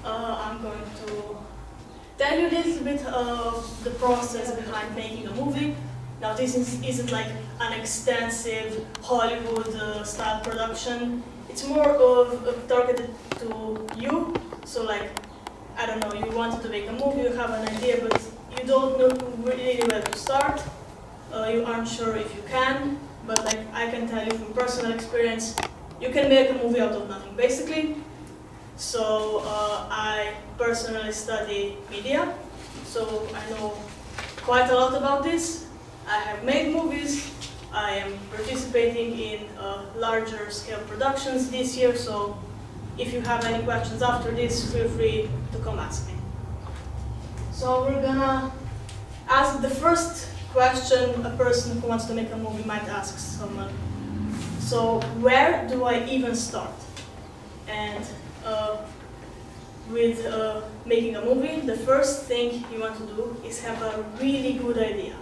I'm going to tell you a little bit of the process behind making a movie. Now this isn't like an extensive Hollywood-style production. It's more of targeted to you. So like, I don't know, you wanted to make a movie, you have an idea, but you don't know really where to start. You aren't sure if you can, but like I can tell you from personal experience, you can make a movie out of nothing, basically. So I personally study media, so I know quite a lot about this. I have made movies. I am participating in larger scale productions this year, so if you have any questions after this, feel free to come ask me. So we're gonna ask the first question a person who wants to make a movie might ask someone. So where do I even start? And with making a movie, the first thing you want to do is have a really good idea.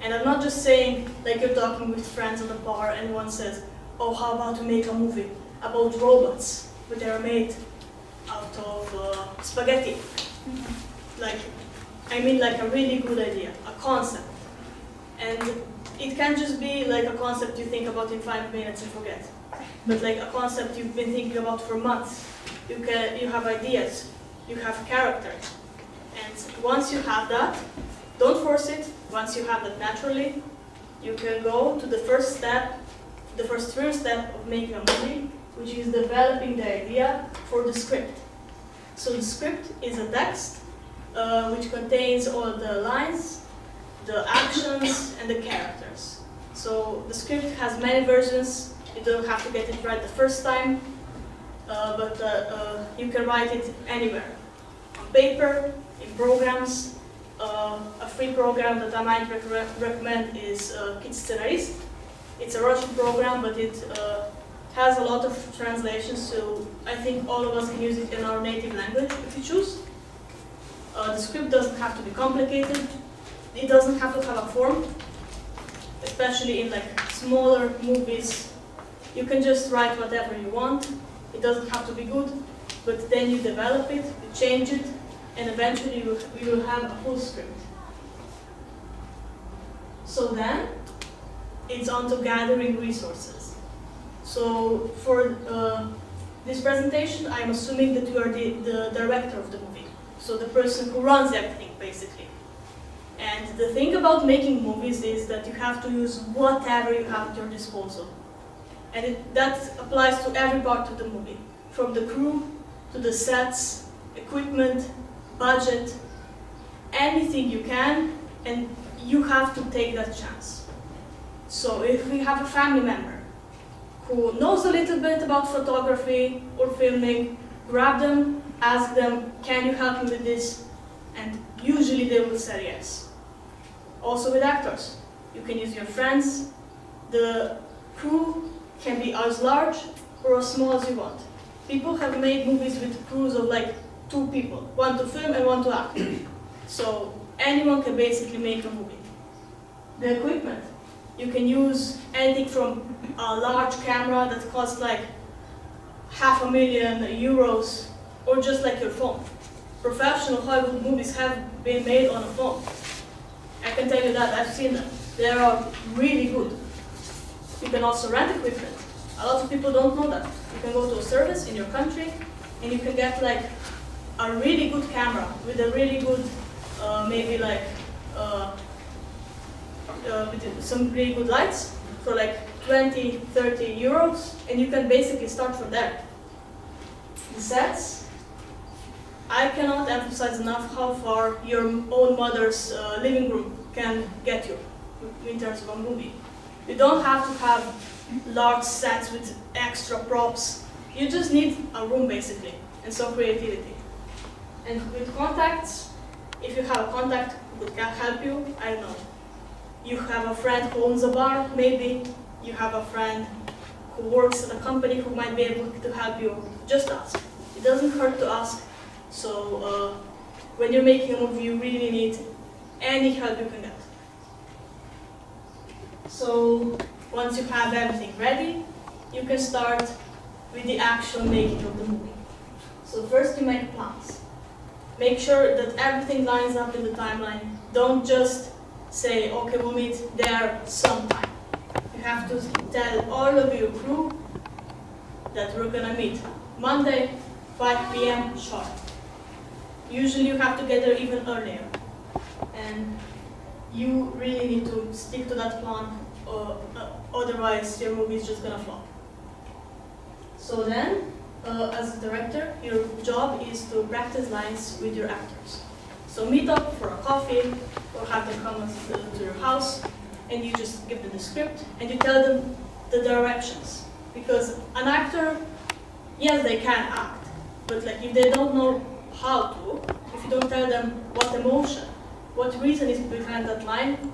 And I'm not just saying like you're talking with friends at a bar and one says, oh, how about to make a movie about robots, but they're made out of spaghetti. Like, I mean like a really good idea, a concept. And it can't just be like a concept you think about in 5 minutes and forget, but like a concept you've been thinking about for months. You have ideas, you have characters. And once you have that, don't force it. Once you have that naturally, you can go to the first step, the first real step of making a movie, which is developing the idea for the script. So the script is a text which contains all the lines, the actions, and the characters. So the script has many versions. You don't have to get it right the first time, but you can write it anywhere. On paper, in programs. A free program that I might recommend is Kit Scenarist. It's a Russian program, but it has a lot of translations, so I think all of us can use it in our native language if you choose. The script doesn't have to be complicated. It doesn't have to have a form, especially in like smaller movies. You can just write whatever you want. It doesn't have to be good, but then you develop it, you change it, and eventually you will have a full script. So then, it's on to gathering resources. So for this presentation, I'm assuming that you are the director of the movie. So the person who runs everything, basically. And the thing about making movies is that you have to use whatever you have at your disposal. And that applies to every part of the movie, from the crew to the sets, equipment, budget, anything you can, and you have to take that chance. So if we have a family member who knows a little bit about photography or filming, grab them, ask them, can you help me with this? And usually they will say yes. Also with actors, you can use your friends. The crew can be as large or as small as you want. People have made movies with crews of like 2 people, one to film and one to act. So anyone can basically make a movie. The equipment, you can use anything from a large camera that costs like €500,000 or just like your phone. Professional Hollywood movies have been made on a phone. I can tell you that, I've seen them. They are really good. You can also rent equipment. A lot of people don't know that. You can go to a service in your country and you can get like a really good camera with a really good, maybe like, with some really good lights for like 20, 30 euros, and you can basically start from there. The sets, I cannot emphasize enough how far your own mother's living room can get you in terms of a movie. You don't have to have large sets with extra props. You just need a room basically, and some creativity. And with contacts, if you have a contact who could help you, I don't know. You have a friend who owns a bar, maybe. You have a friend who works at a company who might be able to help you. Just ask. It doesn't hurt to ask. So when you're making a movie, you really need any help you can get. So once you have everything ready, you can start with the actual making of the movie. So first you make plans. Make sure that everything lines up in the timeline. Don't just say, okay, we'll meet there sometime. You have to tell all of your crew that we're gonna meet Monday, 5 p.m. sharp. Usually you have to get there even earlier. And you really need to stick to that plan, otherwise your movie is just gonna flop. So then, as a director, your job is to practice lines with your actors. So meet up for a coffee, or have them come to your house, and you just give them the script, and you tell them the directions. Because an actor, yes, they can act, but like if they don't know how to, if you don't tell them what emotion, what reason is behind that line,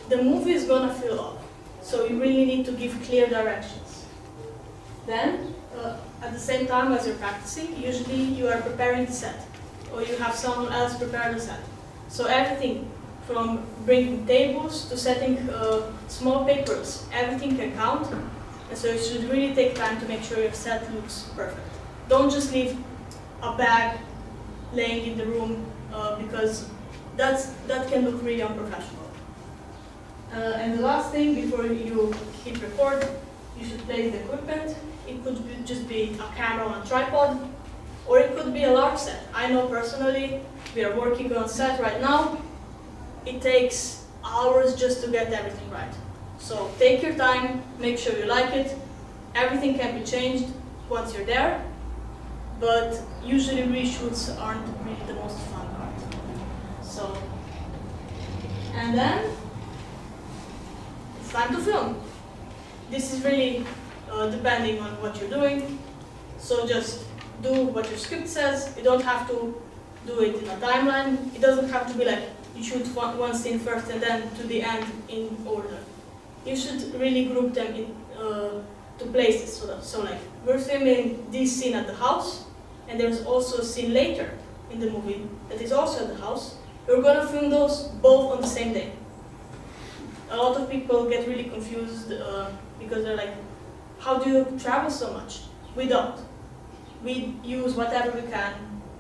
the movie is gonna feel off. So you really need to give clear directions. Then, at the same time as you're practicing, usually you are preparing the set, or you have someone else prepare the set. So everything, from bringing tables to setting small papers, everything can count. And so you should really take time to make sure your set looks perfect. Don't just leave a bag laying in the room because that can look really unprofessional. And the last thing, before you hit record, you should place the equipment. It could just be a camera on a tripod, or it could be a large set. I know personally, we are working on set right now. It takes hours just to get everything right. So take your time, make sure you like it. Everything can be changed once you're there, but usually reshoots aren't really the most fun part. So, and then it's time to film. This is really depending on what you're doing. So just do what your script says. You don't have to do it in a timeline. It doesn't have to be like you shoot one scene first and then to the end in order. You should really group them in to places. So like we're filming this scene at the house, and there's also a scene later in the movie that is also at the house. We're gonna film those both on the same day. A lot of people get really confused because they're like, how do you travel so much? We don't. We use whatever we can.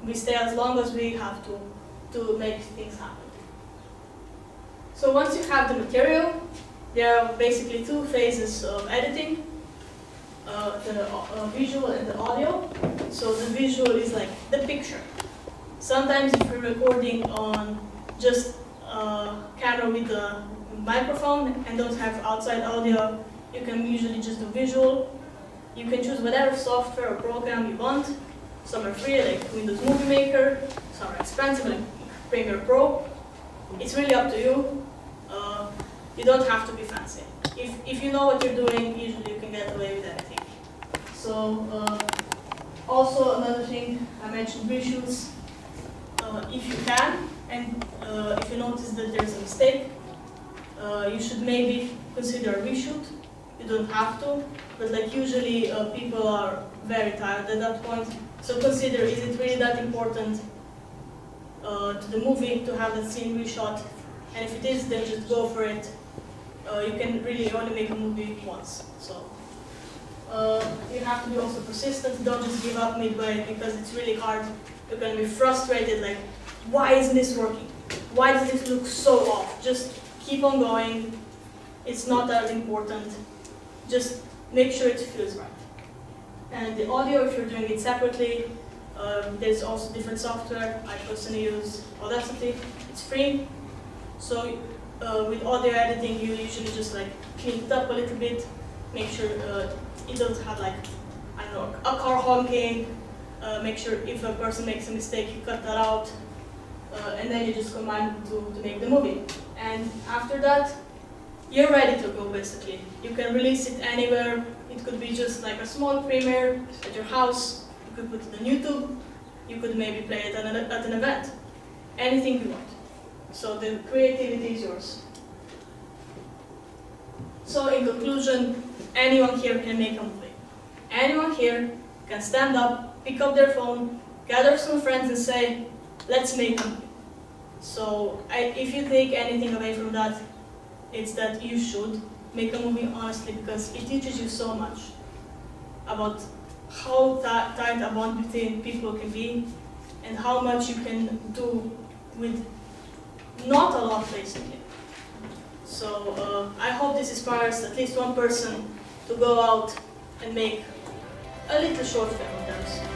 We stay as long as we have to make things happen. So once you have the material, there are basically two phases of editing, the visual and the audio. So the visual is like the picture. Sometimes if you're recording on just a camera with a microphone and don't have outside audio, you can usually just do visual. You can choose whatever software or program you want. Some are free, like Windows Movie Maker. Some are expensive, like Premiere Pro. It's really up to you. You don't have to be fancy. If you know what you're doing, usually you can get away with anything. So, also another thing, I mentioned reshoots. If you can, and if you notice that there's a mistake, you should maybe consider a reshoot. You don't have to, but like usually people are very tired at that point. So consider, is it really that important to the movie to have that scene reshot? And if it is, then just go for it. You can really only make a movie once. So you have to be also persistent. Don't just give up midway because it's really hard. You're going to be frustrated, like, why isn't this working? Why does this look so off? Just keep on going. It's not that important. Just make sure it feels right. And the audio, if you're doing it separately, there's also different software. I personally use Audacity. It's free. So with audio editing, you usually just like clean it up a little bit, make sure it doesn't have like, I don't know, a car honking. Make sure if a person makes a mistake, you cut that out, and then you just combine it to make the movie. And after that, you're ready to go basically. You can release it anywhere. It could be just like a small premiere at your house. You could put it on YouTube. You could maybe play it at an event. Anything you want. So the creativity is yours. So in conclusion, anyone here can make a movie. Anyone here can stand up, pick up their phone, gather some friends and say, let's make a movie. So if you take anything away from that, it's that you should make a movie honestly, because it teaches you so much about how tight a bond between people can be, and how much you can do with not a lot placing it. So I hope this inspires at least one person to go out and make a little short film of theirs.